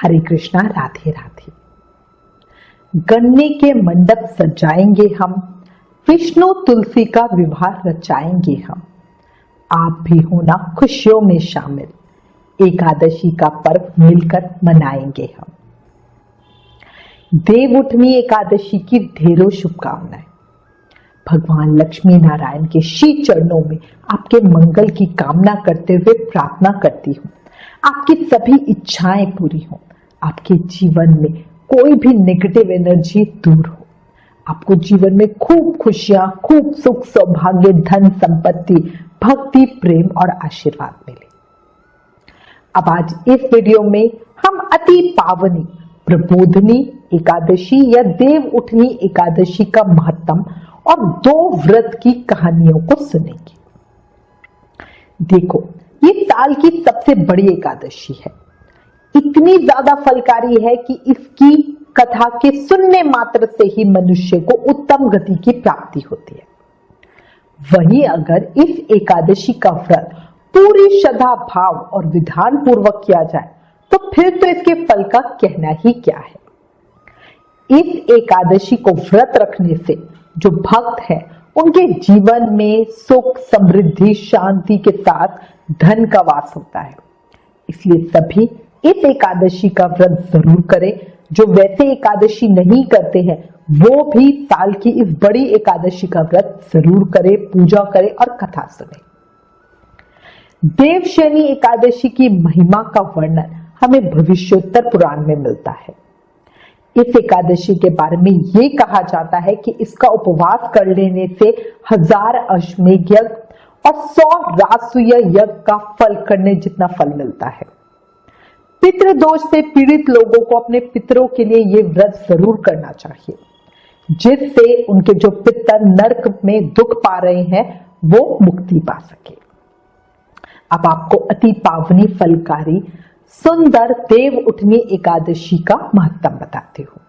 हरे कृष्णा, राधे राधे। गन्ने के मंडप सजाएंगे हम, विष्णु तुलसी का विवाह रचाएंगे हम। आप भी होना खुशियों में शामिल, एकादशी का पर्व मिलकर मनाएंगे हम। देव उठनी एकादशी की ढेरों शुभकामनाएं। भगवान लक्ष्मी नारायण के श्री चरणों में आपके मंगल की कामना करते हुए प्रार्थना करती हूँ, आपकी सभी इच्छाएं पूरी हों, आपके जीवन में कोई भी नेगेटिव एनर्जी दूर हो, आपको जीवन में खूब खुशियां, खूब सुख, सौभाग्य, धन, संपत्ति, भक्ति, प्रेम और आशीर्वाद मिले। अब आज इस वीडियो में हम अति पावनी प्रबोधनी एकादशी या देव उठनी एकादशी का महत्व और 2 व्रत की कहानियों को सुनेंगे। देखो, ये साल की सबसे बड़ी एकादशी है, इतनी ज्यादा फलकारी है कि इसकी कथा के सुनने मात्र से ही मनुष्य को उत्तम गति की प्राप्ति होती है। वहीं अगर इस एकादशी का व्रत पूरी श्रद्धा भाव और विधान पूर्वक किया जाए तो फिर तो इसके फल का कहना ही क्या है। इस एकादशी को व्रत रखने से जो भक्त है उनके जीवन में सुख, समृद्धि, शांति के साथ धन का वास होता है। इसलिए सभी इस एकादशी का व्रत जरूर करें। जो वैसे एकादशी नहीं करते हैं वो भी साल की इस बड़ी एकादशी का व्रत जरूर करें, पूजा करें और कथा सुने। देवशयनी एकादशी की महिमा का वर्णन हमें भविष्योत्तर पुराण में मिलता है। इस एकादशी के बारे में ये कहा जाता है कि इसका उपवास कर लेने से 1000 अश्वमेध यज्ञ और 100 राजसूय यज्ञ का फल करने जितना फल मिलता है। पितृदोष से पीड़ित लोगों को अपने पितरों के लिए ये व्रत जरूर करना चाहिए, जिससे उनके जो पितर नरक में दुख पा रहे हैं वो मुक्ति पा सके। अब आपको अति पावनी, फलकारी, सुंदर देव उठनी एकादशी का महत्व बताते हो।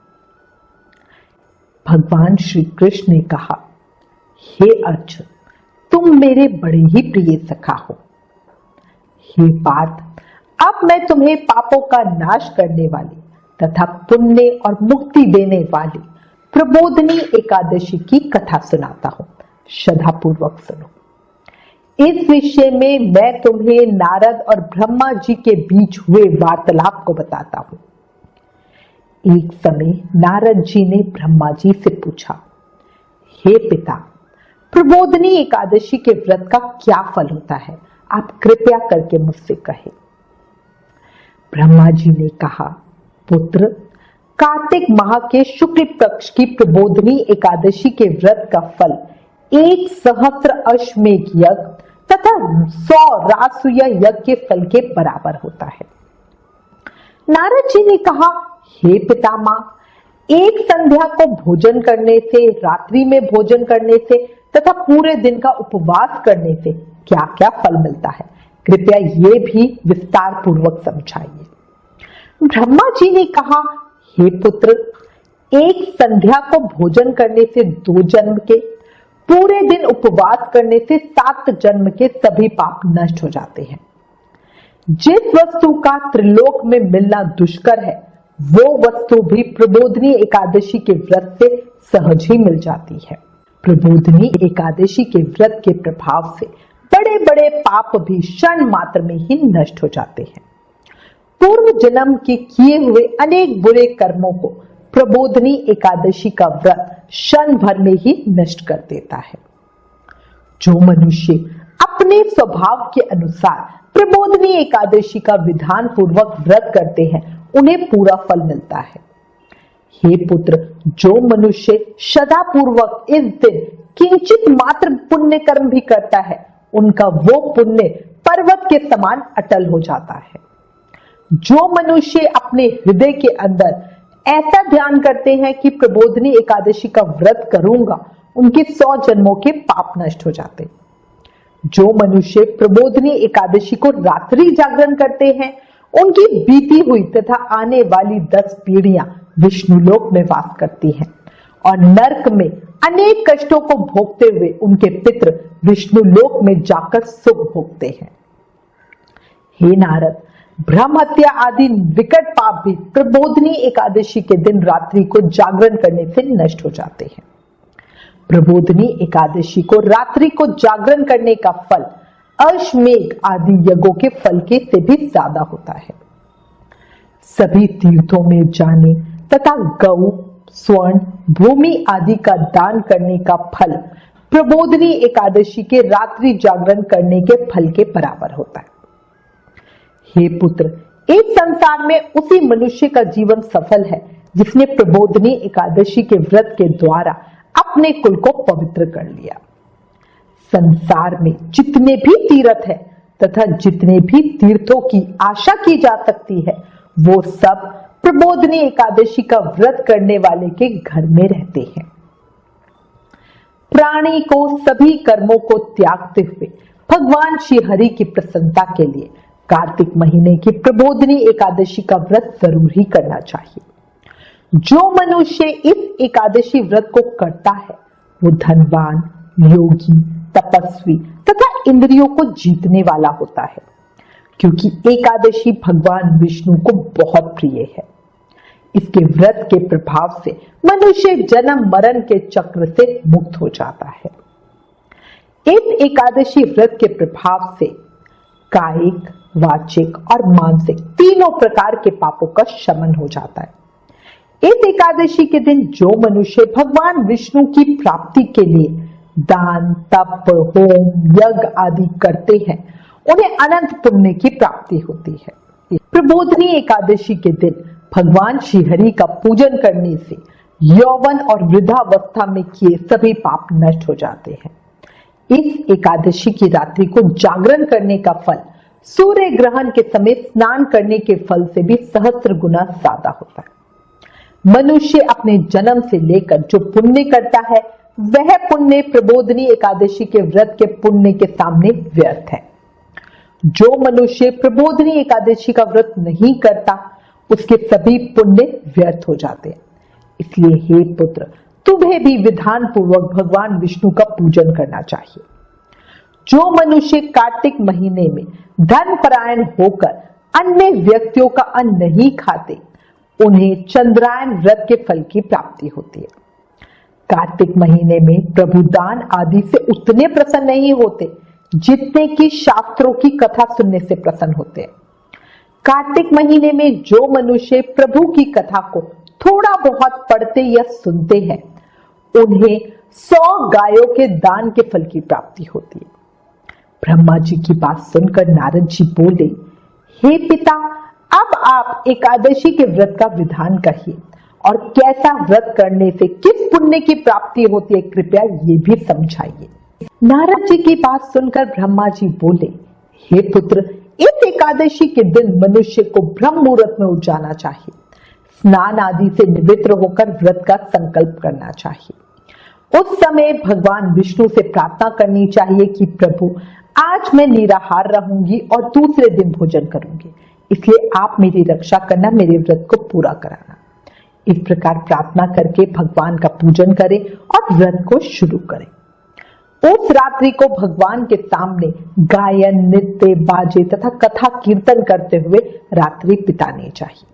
भगवान श्री कृष्ण ने कहा, हे अर्जुन, तुम मेरे बड़े ही प्रिय सखा हो। हे पार्थ, अब मैं तुम्हें पापों का नाश करने वाली तथा पुण्य और मुक्ति देने वाली प्रबोधनी एकादशी की कथा सुनाता हूं, श्रद्धा पूर्वक सुनो। इस विषय में मैं तुम्हें नारद और ब्रह्मा जी के बीच हुए वार्तालाप को बताता हूं। एक समय नारद जी ने ब्रह्मा जी से पूछा, हे पिता, प्रबोधनी एकादशी के व्रत का क्या फल होता है, आप कृपया करके मुझसे कहें। ब्रह्मा जी ने कहा, पुत्र, कार्तिक माह के शुक्ल पक्ष की प्रबोधनी एकादशी के व्रत का फल 1 सहस्त्र अश्वमेध यज्ञ तथा 100 राजसूय यज्ञ के फल के बराबर होता है। नारद जी ने कहा, हे पितामह, एक संध्या को भोजन करने से, रात्रि में भोजन करने से तथा पूरे दिन का उपवास करने से क्या क्या फल मिलता है, कृपया ये भी विस्तार पूर्वक समझाइए। ब्रह्मा जी ने कहा, हे पुत्र, एक संध्या को भोजन करने से 2 जन्म के, पूरे दिन उपवास करने से 7 जन्म के सभी पाप नष्ट हो जाते हैं। जिस वस्तु का त्रिलोक में मिलना दुष्कर है वो वस्तु भी प्रबोधनी एकादशी के व्रत से सहज ही मिल जाती है। प्रबोधनी एकादशी के व्रत के प्रभाव से बड़े बड़े पाप भी क्षण मात्र में ही नष्ट हो जाते हैं। पूर्व जन्म के किए हुए अनेक बुरे कर्मों को प्रबोधनी एकादशी का व्रत क्षण भर में ही नष्ट कर देता है। जो मनुष्य अपने स्वभाव के अनुसार प्रबोधनी एकादशी का विधान पूर्वक व्रत करते हैं उन्हें पूरा फल मिलता है। हे पुत्र, जो मनुष्य श्रद्धा पूर्वक इस दिन किंचित मात्र पुण्य कर्म भी करता है उनका वो पुण्य पर्वत के समान अटल हो जाता है। जो मनुष्य अपने हृदय के अंदर ऐसा ध्यान करते हैं कि प्रबोधनी एकादशी का व्रत करूंगा, उनके 100 जन्मों के पाप नष्ट हो जाते। जो मनुष्य प्रबोधनी एकादशी को रात्रि जागरण करते हैं उनकी बीती हुई तथा आने वाली 10 पीढ़ियां विष्णुलोक में वास करती हैं और नरक में अनेक कष्टों को भोगते हुए उनके पितृ विष्णुलोक में जाकर सुख भोगते हैं। हे नारद, ब्रह्म हत्या आदि विकट पाप भी प्रबोधनी एकादशी के दिन रात्रि को जागरण करने से नष्ट हो जाते हैं। प्रबोधनी एकादशी को रात्रि को जागरण करने का फल अश्वमेध आदि यज्ञों के फल के से भी ज्यादा होता है। सभी तीर्थों में जाने तथा गौ, स्वर्ण, भूमि आदि का दान करने का फल प्रबोधनी एकादशी के रात्रि जागरण करने के फल के बराबर होता है। हे पुत्र, इस संसार में उसी मनुष्य का जीवन सफल है जिसने प्रबोधनी एकादशी के व्रत के द्वारा अपने कुल को पवित्र कर लिया। संसार में जितने भी तीर्थ है तथा जितने भी तीर्थों की आशा की जा सकती है वो सब प्रबोधनी एकादशी का व्रत करने वाले के घर में रहते हैं। प्राणी को सभी कर्मों को त्यागते हुए भगवान श्री हरि की प्रसन्नता के लिए कार्तिक महीने की प्रबोधनी एकादशी का व्रत जरूर ही करना चाहिए। जो मनुष्य इस एकादशी व्रत को करता है वो धनवान, योगी, तपस्वी तथा इंद्रियों को जीतने वाला होता है, क्योंकि एकादशी भगवान विष्णु को बहुत प्रिय है। इसके व्रत के प्रभाव से मनुष्य जन्म मरण के चक्र से मुक्त हो जाता है। इस एकादशी व्रत के प्रभाव से कायिक, वाचिक और मानसिक तीनों प्रकार के पापों का शमन हो जाता है। इस एकादशी के दिन जो मनुष्य भगवान विष्णु की प्राप्ति के लिए दान, तप, होम, यज्ञ आदि करते हैं उन्हें अनंत पुण्य की प्राप्ति होती है। प्रबोधनी एकादशी के दिन भगवान श्री हरि का पूजन करने से यौवन और वृद्धावस्था में किए सभी पाप नष्ट हो जाते हैं। इस एकादशी की रात्रि को जागरण करने का फल सूर्य ग्रहण के समय स्नान करने के फल से भी सहस्त्र गुना ज्यादा होता है। मनुष्य अपने जन्म से लेकर जो पुण्य करता है वह पुण्य प्रबोधनी एकादशी के व्रत के पुण्य के सामने व्यर्थ है। जो मनुष्य प्रबोधनी एकादशी का व्रत नहीं करता उसके सभी पुण्य व्यर्थ हो जाते हैं। इसलिए हे पुत्र, तुम्हें भी विधान पूर्वक भगवान विष्णु का पूजन करना चाहिए। जो मनुष्य कार्तिक महीने में धन परायण होकर अन्य व्यक्तियों का अन्न नहीं खाते उन्हें चंद्रायन व्रत के फल की प्राप्ति होती है। कार्तिक महीने में प्रभु दान आदि से उतने प्रसन्न नहीं होते जितने कि शास्त्रों की कथा सुनने से प्रसन्न होते हैं। कार्तिक महीने में जो मनुष्य प्रभु की कथा को थोड़ा बहुत पढ़ते या सुनते हैं उन्हें 100 गायों के दान के फल की प्राप्ति होती है। ब्रह्मा जी की बात सुनकर नारद जी बोले, हे पिता, अब आप एकादशी के व्रत का विधान कहिए और कैसा व्रत करने से किस पुण्य की प्राप्ति होती है, कृपया ये भी समझाइए। नारद जी की बात सुनकर ब्रह्मा जी बोले, हे पुत्र, इस एकादशी के दिन मनुष्य को ब्रह्म मुहूर्त में उठ जाना चाहिए। स्नान आदि से निवृत्त होकर व्रत का संकल्प करना चाहिए। उस समय भगवान विष्णु से प्रार्थना करनी चाहिए कि प्रभु, आज मैं निराहार रहूंगी और दूसरे दिन भोजन करूंगी, इसलिए आप मेरी रक्षा करना, मेरे व्रत को पूरा कराना। इस प्रकार प्रार्थना करके भगवान का पूजन करें और व्रत को शुरू करें। उस रात्रि को भगवान के सामने गायन, नृत्य, बाजे तथा कथा कीर्तन करते हुए रात्रि बितानी चाहिए।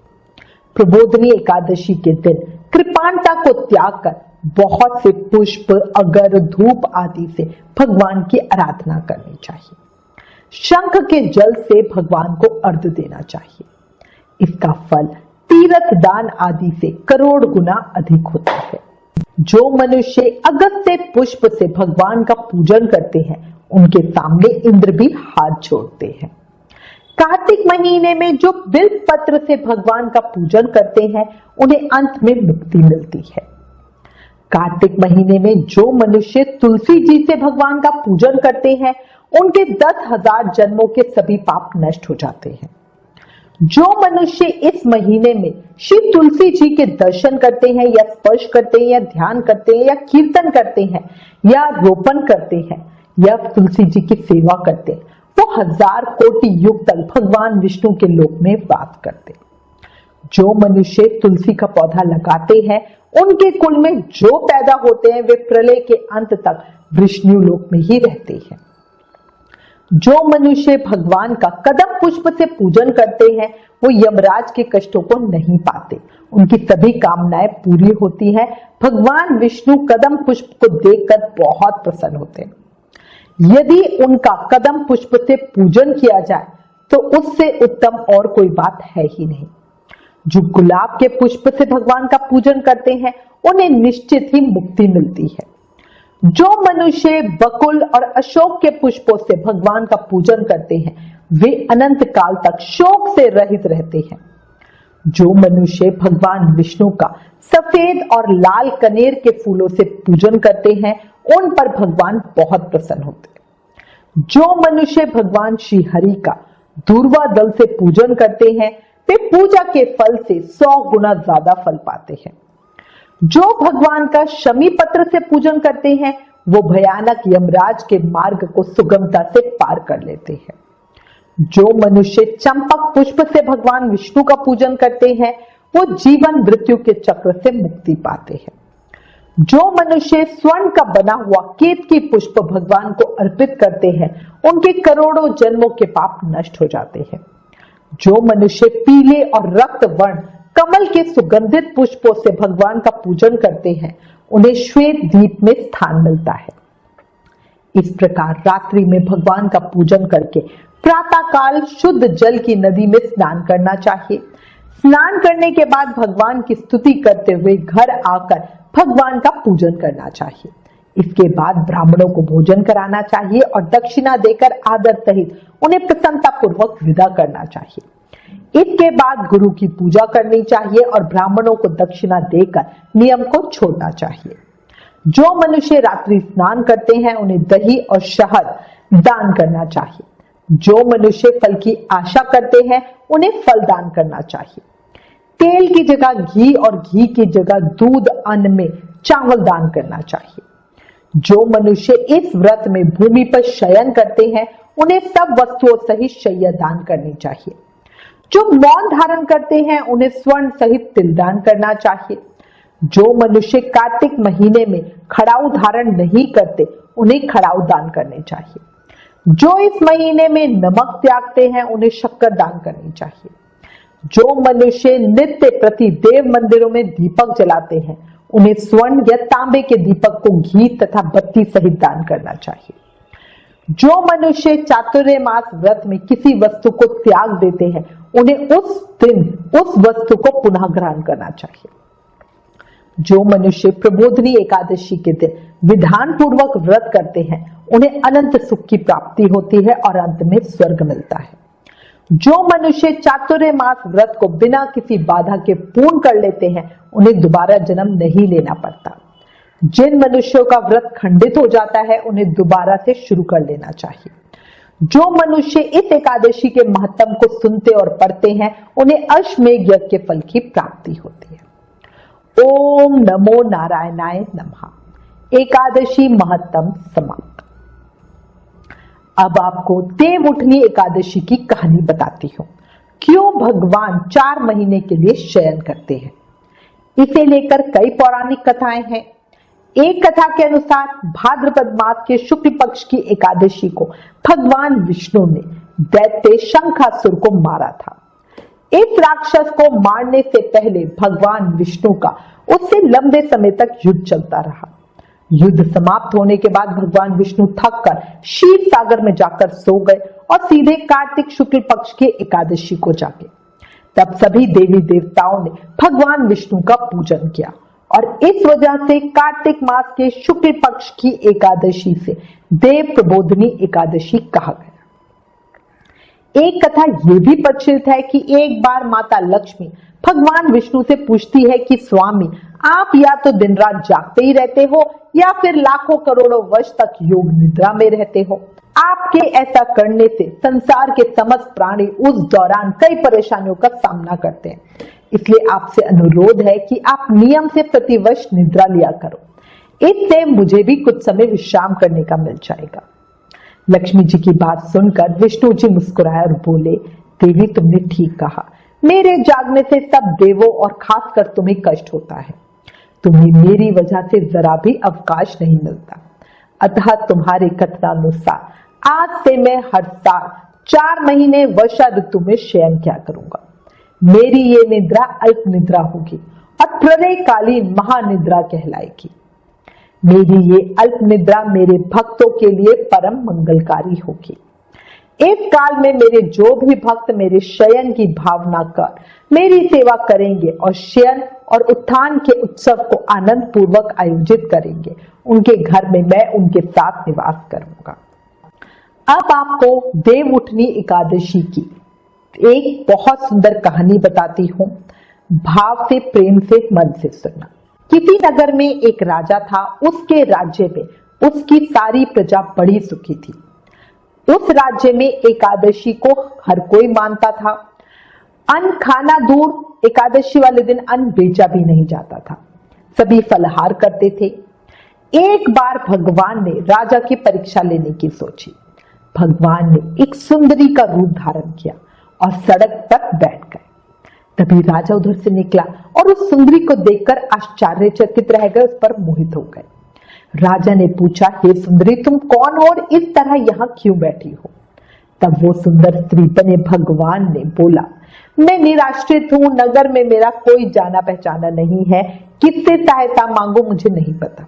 प्रबोधनी एकादशी के दिन कृपाणता को त्याग कर बहुत से पुष्प, अगर, धूप आदि से भगवान की आराधना करनी चाहिए। शंख के जल से भगवान को अर्घ्य देना चाहिए। इसका फल तीर्थ दान आदि से करोड़ गुना अधिक होता है। जो मनुष्य अगस्त्य पुष्प से भगवान का पूजन करते हैं उनके सामने इंद्र भी हाथ जोड़ते हैं। कार्तिक महीने में जो बिल्व पत्र से भगवान का पूजन करते हैं उन्हें अंत में मुक्ति मिलती है। कार्तिक महीने में जो मनुष्य तुलसी जी से भगवान का पूजन करते हैं उनके 10,000 जन्मों के सभी पाप नष्ट हो जाते हैं। जो मनुष्य इस महीने में श्री तुलसी जी के दर्शन करते हैं या स्पर्श करते हैं या ध्यान करते हैं या कीर्तन करते हैं या रोपण करते हैं या तुलसी जी की सेवा करते हैं वो 1000 कोटि युग तक भगवान विष्णु के लोक में वास करते। जो मनुष्य तुलसी का पौधा लगाते हैं उनके कुल में जो पैदा होते हैं वे प्रलय के अंत तक विष्णु लोक में ही रहते हैं। जो मनुष्य भगवान का कदम पुष्प से पूजन करते हैं वो यमराज के कष्टों को नहीं पाते, उनकी सभी कामनाएं पूरी होती हैं। भगवान विष्णु कदम पुष्प को देखकर बहुत प्रसन्न होते हैं। यदि उनका कदम पुष्प से पूजन किया जाए तो उससे उत्तम और कोई बात है ही नहीं। जो गुलाब के पुष्प से भगवान का पूजन करते हैं उन्हें निश्चित ही मुक्ति मिलती है। जो मनुष्य बकुल और अशोक के पुष्पों से भगवान का पूजन करते हैं वे अनंत काल तक शोक से रहित रहते हैं। जो मनुष्य भगवान विष्णु का सफेद और लाल कनेर के फूलों से पूजन करते हैं उन पर भगवान बहुत प्रसन्न होते हैं। जो मनुष्य भगवान श्री हरि का दूर्वा दल से पूजन करते हैं वे पूजा के फल से 100 गुना ज्यादा फल पाते हैं। जो भगवान का शमी पत्र से पूजन करते हैं वो भयानक यमराज के मार्ग को सुगमता से पार कर लेते हैं। जो मनुष्य चंपक पुष्प से भगवान विष्णु का पूजन करते हैं वो जीवन मृत्यु के चक्र से मुक्ति पाते हैं। जो मनुष्य स्वर्ण का बना हुआ केतकी पुष्प भगवान को अर्पित करते हैं उनके करोड़ों जन्मों के पाप नष्ट हो जाते हैं। जो मनुष्य पीले और रक्त वर्ण कमल के सुगंधित पुष्पों से भगवान का पूजन करते हैं उन्हें श्वेत द्वीप में स्थान मिलता है। इस प्रकार रात्रि में भगवान का पूजन करके प्रातः काल शुद्ध जल की नदी में स्नान करना चाहिए। स्नान करने के बाद भगवान की स्तुति करते हुए घर आकर भगवान का पूजन करना चाहिए। इसके बाद ब्राह्मणों को भोजन कराना चाहिए और दक्षिणा देकर आदर सहित उन्हें प्रसन्नता पूर्वक विदा करना चाहिए। इसके बाद गुरु की पूजा करनी चाहिए और ब्राह्मणों को दक्षिणा देकर नियम को छोड़ना चाहिए। जो मनुष्य रात्रि स्नान करते हैं उन्हें दही और शहद दान करना चाहिए। जो मनुष्य फल की आशा करते हैं उन्हें फल दान करना चाहिए। तेल की जगह घी और घी की जगह दूध, अन्न में चावल दान करना चाहिए। जो मनुष्य इस व्रत में भूमि पर शयन करते हैं उन्हें सब वस्तुओं सहित शय्या दान करनी चाहिए। जो मौन धारण करते हैं उन्हें स्वर्ण सहित तिल दान करना चाहिए। जो मनुष्य कार्तिक महीने में खड़ाऊ धारण नहीं करते उन्हें खड़ाऊ दान करने चाहिए। जो इस महीने में नमक त्यागते हैं उन्हें शक्कर दान करनी चाहिए। जो मनुष्य नित्य प्रति देव मंदिरों में दीपक जलाते हैं उन्हें स्वर्ण या तांबे के दीपक को घी तथा बत्ती सहित दान करना चाहिए। जो मनुष्य चातुर्य मास व्रत में किसी वस्तु को त्याग देते हैं उन्हें उस दिन उस वस्तु को पुनः ग्रहण करना चाहिए। जो मनुष्य प्रबोधनी एकादशी के दिन विधान पूर्वक व्रत करते हैं उन्हें अनंत सुख की प्राप्ति होती है और अंत में स्वर्ग मिलता है। जो मनुष्य चातुर्य मास व्रत को बिना किसी बाधा के पूर्ण कर लेते हैं उन्हें दोबारा जन्म नहीं लेना पड़ता। जिन मनुष्यों का व्रत खंडित हो जाता है उन्हें दोबारा से शुरू कर लेना चाहिए। जो मनुष्य इस एकादशी के महत्व को सुनते और पढ़ते हैं उन्हें अश्वमेध यज्ञ के फल की प्राप्ति होती है। ओम नमो नारायणाय नमः। एकादशी महत्तम समाप्त। अब आपको देव उठनी एकादशी की कहानी बताती हूँ। क्यों भगवान 4 महीने के लिए शयन करते हैं, इसे लेकर कई पौराणिक कथाएं हैं। एक कथा के अनुसार भाद्रपद मास के शुक्ल पक्ष की एकादशी को भगवान विष्णु ने दैत्य शंखासुर को मारा था। इस राक्षस को मारने से पहले भगवान विष्णु का उससे लंबे समय तक युद्ध चलता रहा। युद्ध समाप्त होने के बाद भगवान विष्णु थक कर क्षीर सागर में जाकर सो गए और सीधे कार्तिक शुक्ल पक्ष की एकादशी को जागे। तब सभी देवी देवताओं ने भगवान विष्णु का पूजन किया और इस वजह से कार्तिक मास के शुक्ल पक्ष की एकादशी से देव प्रबोधनी एकादशी कहा गया। एक कथा यह भी प्रचलित है कि एक बार माता लक्ष्मी भगवान विष्णु से पूछती है कि स्वामी, आप या तो दिन रात जागते ही रहते हो या फिर लाखों करोड़ों वर्ष तक योग निद्रा में रहते हो। आपके ऐसा करने से संसार के समस्त प्राणी उस दौरान कई परेशानियों का सामना करते हैं, इसलिए आपसे अनुरोध है कि आप नियम से प्रतिवर्ष निद्रा लिया करो। इससे मुझे भी कुछ समय विश्राम करने का मिल जाएगा। लक्ष्मी जी की बात सुनकर विष्णु जी मुस्कुराए और बोले, देवी तुमने ठीक कहा, मेरे जागने से सब देवों और खासकर तुम्हें कष्ट होता है। तुम्हें मेरी वजह से जरा भी अवकाश नहीं मिलता, अतः तुम्हारे कथनानुसार आज से मैं हर साल 4 महीने वर्षा ऋतु में शयन किया करूंगा। मेरी ये निद्रा अल्प निद्रा होगी और प्रलयकालीन महानिद्रा कहलाएगी। मेरी ये अल्प निद्रा मेरे भक्तों के लिए परम मंगलकारी होगी। इस काल में मेरे जो भी भक्त मेरे शयन की भावना कर मेरी सेवा करेंगे और शयन और उत्थान के उत्सव को आनंद पूर्वक आयोजित करेंगे, उनके घर में मैं उनके साथ निवास करूंगा। अब आपको देव उठनी एकादशी की एक बहुत सुंदर कहानी बताती हूँ। भाव से, प्रेम से, मन से सुनना। किसी नगर में एक राजा था। उसके राज्य में उसकी सारी प्रजा बड़ी सुखी थी। उस राज्य में एकादशी को हर कोई मानता था। अन्न खाना दूर, एकादशी वाले दिन अन्न बेचा भी नहीं जाता था। सभी फलाहार करते थे। एक बार भगवान ने राजा की परीक्षा लेने की सोची। भगवान ने एक सुंदरी का रूप धारण किया और सड़क पर बैठ गए। तभी राजा उधर से निकला और उस सुंदरी को देखकर आश्चर्यचकित रह गए, उस पर मोहित हो गए। राजा ने पूछा, हे सुंदरी, तुम कौन हो और इस तरह यहाँ क्यों बैठी हो? तब वो सुंदर स्त्री बने भगवान ने बोला, मैं निराश्रित हूँ, नगर में मेरा कोई जाना पहचाना नहीं है, किससे सहायता मांगू मुझे नहीं पता।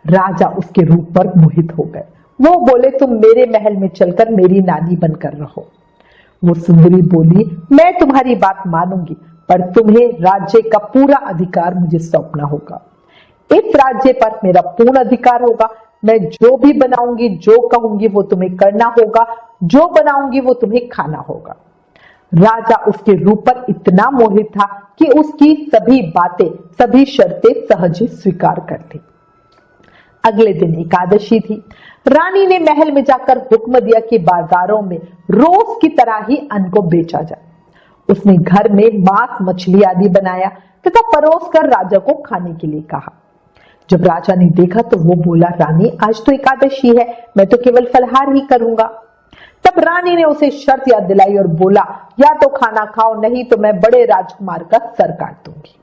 राजा उसके रूप पर मोहित हो गए। वो बोले, तुम मेरे महल में चलकर मेरी नानी बनकर रहो। वो सुंदरी बोली, मैं तुम्हारी बात मानूंगी, पर तुम्हें राज्य का पूरा अधिकार मुझे सौंपना होगा। इस राज्य पर मेरा पूर्ण अधिकार होगा। मैं जो भी बनाऊंगी, जो कहूंगी वो तुम्हें करना होगा, जो बनाऊंगी वो तुम्हें खाना होगा। राजा उसके रूप पर इतना मोहित था कि उसकी सभी बातें, सभी शर्तें सहज ही स्वीकार कर ली। अगले दिन एकादशी थी। रानी ने महल में जाकर हुक्म दिया कि बाजारों में रोज की तरह ही अन्न को बेचा जाए। उसने घर में मांस, मछली आदि बनाया तथा परोस कर राजा को खाने के लिए कहा। जब राजा ने देखा तो वो बोला, रानी, आज तो एकादशी है, मैं तो केवल फलाहार ही करूंगा। तब रानी ने उसे शर्त याद दिलाई और बोला, या तो खाना खाओ, नहीं तो मैं बड़े राजकुमार का सर काट दूंगी।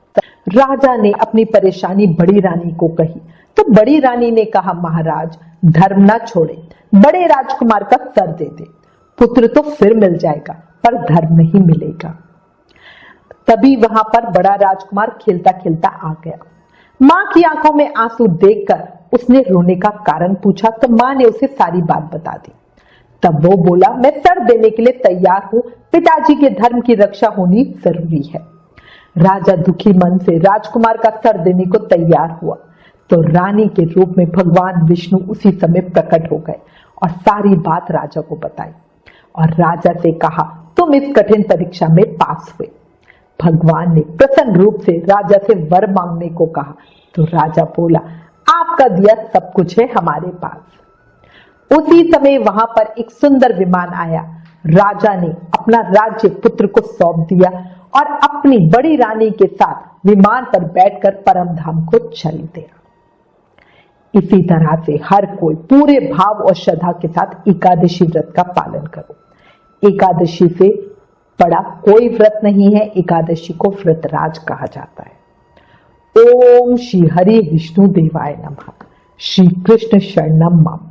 राजा ने अपनी परेशानी बड़ी रानी को कही तो बड़ी रानी ने कहा, महाराज, धर्म ना छोड़े, बड़े राजकुमार का सर दे दे। पुत्र तो फिर मिल जाएगा पर धर्म नहीं मिलेगा। तभी वहां पर बड़ा राजकुमार खेलता खेलता आ गया। मां की आंखों में आंसू देखकर उसने रोने का कारण पूछा तो मां ने उसे सारी बात बता दी। तब वो बोला, मैं सर देने के लिए तैयार हूं, पिताजी के धर्म की रक्षा होनी जरूरी है। राजा दुखी मन से राजकुमार का सर देने को तैयार हुआ तो रानी के रूप में भगवान विष्णु उसी समय प्रकट हो गए और सारी बात राजा को बताई और राजा से कहा, तुम इस कठिन परीक्षा में पास हुए। भगवान ने प्रसन्न रूप से राजा से वर मांगने को कहा तो राजा बोला, आपका दिया सब कुछ है हमारे पास। उसी समय वहां पर एक सुंदर विमान आया। राजा ने अपना राज्य पुत्र को सौंप दिया और अपनी बड़ी रानी के साथ विमान पर बैठकर परम धाम को चल दिया। इसी तरह से हर कोई पूरे भाव और श्रद्धा के साथ एकादशी व्रत का पालन करो। एकादशी से बड़ा कोई व्रत नहीं है। एकादशी को व्रतराज कहा जाता है। ओम श्री हरि विष्णु देवाय नमः। श्री कृष्ण शरणम मम।